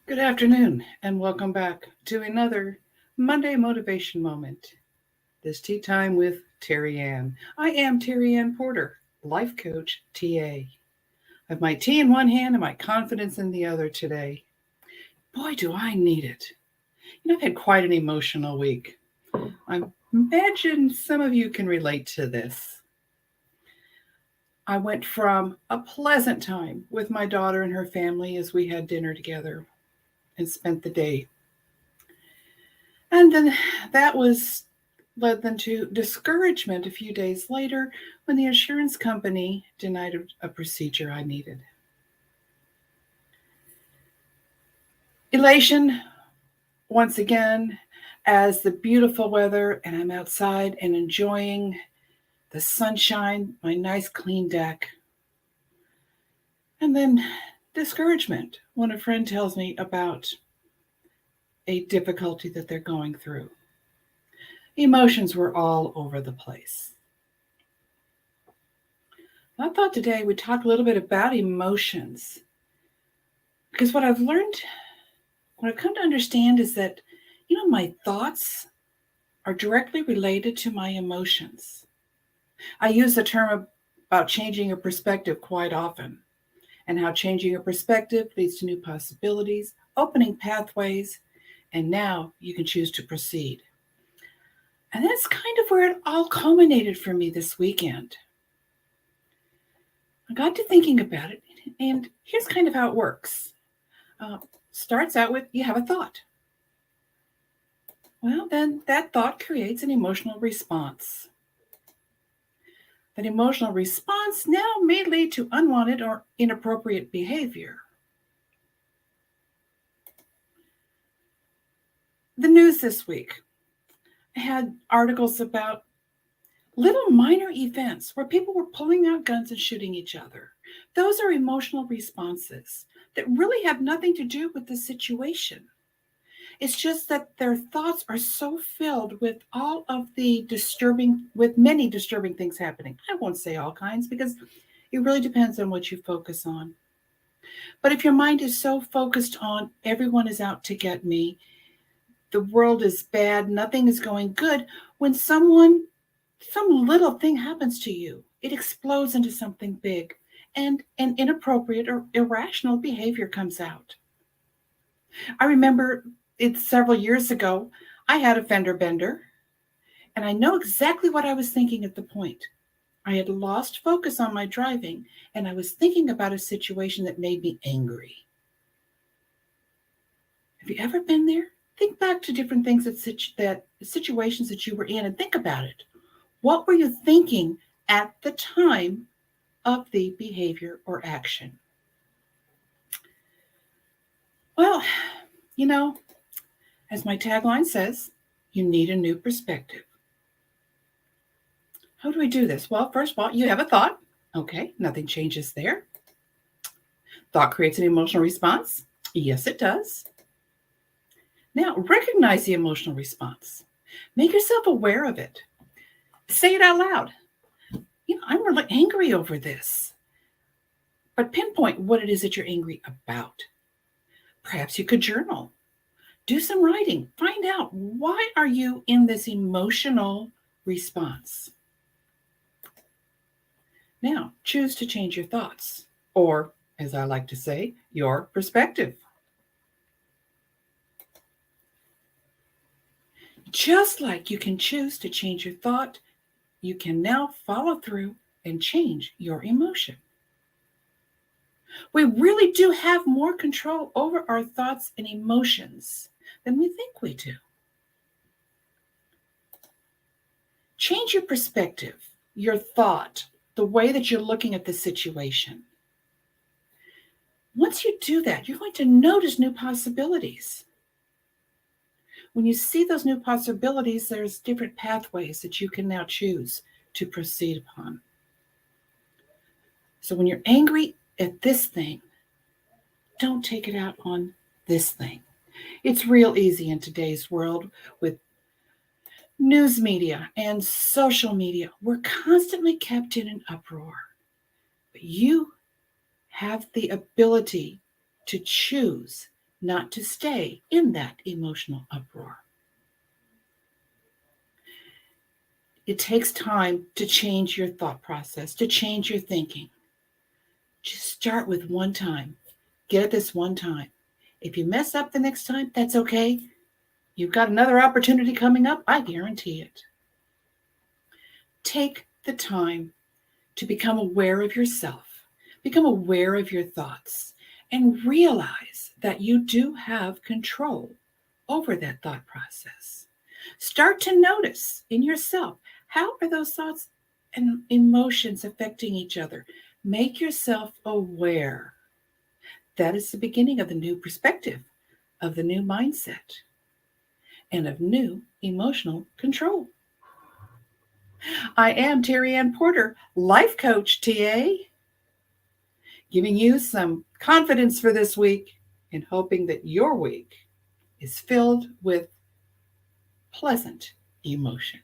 Good afternoon, and welcome back to another Monday Motivation Moment. This tea time with Terry Ann. I am Terry Ann Porter, life coach, TA. I have my tea in one hand and my confidence in the other today. Boy, do I need it. I've had quite an emotional week. I imagine some of you can relate to this. I went from a pleasant time with my daughter and her family as we had dinner together and spent the day. And then that was led them to discouragement a few days later when the insurance company denied a procedure I needed. Elation once again as the beautiful weather and I'm outside and enjoying the sunshine, my nice clean deck. And then discouragement when a friend tells me about a difficulty that they're going through. Emotions were all over the place. I thought today we'd talk a little bit about emotions. Because what I've learned, what I've come to understand is that, my thoughts are directly related to my emotions. I use the term about changing your perspective quite often, and how changing your perspective leads to new possibilities, opening pathways, and now you can choose to proceed. And that's kind of where it all culminated for me this weekend. I got to thinking about it, and here's kind of how it works. Starts out with you have a thought. Well, then that thought creates an emotional response. That emotional response now may lead to unwanted or inappropriate behavior. The news this week had articles about little minor events where people were pulling out guns and shooting each other. Those are emotional responses that really have nothing to do with the situation. It's just that their thoughts are so filled with all of with many disturbing things happening. I won't say all kinds because it really depends on what you focus on. But if your mind is so focused on everyone is out to get me, the world is bad, nothing is going good, when some little thing happens to you, it explodes into something big and an inappropriate or irrational behavior comes out. I remember it's several years ago, I had a fender bender, and I know exactly what I was thinking at the point. I had lost focus on my driving, and I was thinking about a situation that made me angry. Have you ever been there? Think back to different things that situations that you were in and think about it. What were you thinking at the time of the behavior or action? Well, as my tagline says, you need a new perspective. How do we do this? Well, first of all, you have a thought. Okay, nothing changes there. Thought creates an emotional response. Yes, it does. Now, recognize the emotional response. Make yourself aware of it. Say it out loud. I'm really angry over this. But pinpoint what it is that you're angry about. Perhaps you could journal. Do some writing. Find out why are you in this emotional response. Now, choose to change your thoughts, or, as I like to say, your perspective. Just like you can choose to change your thought, you can now follow through and change your emotion. We really do have more control over our thoughts and emotions than we think we do. Change your perspective, your thought, the way that you're looking at the situation. Once you do that, you're going to notice new possibilities. When you see those new possibilities, there's different pathways that you can now choose to proceed upon. So when you're angry at this thing, don't take it out on this thing. It's real easy in today's world with news media and social media. We're constantly kept in an uproar. But you have the ability to choose not to stay in that emotional uproar. It takes time to change your thought process, to change your thinking. Just start with one time. Get it this one time. If you mess up the next time, that's okay. You've got another opportunity coming up, I guarantee it. Take the time to become aware of yourself, become aware of your thoughts, and realize that you do have control over that thought process. Start to notice in yourself, how are those thoughts and emotions affecting each other? Make yourself aware. That is the beginning of the new perspective, of the new mindset, and of new emotional control. I am Terry Ann Porter, Life Coach TA, giving you some confidence for this week and hoping that your week is filled with pleasant emotion.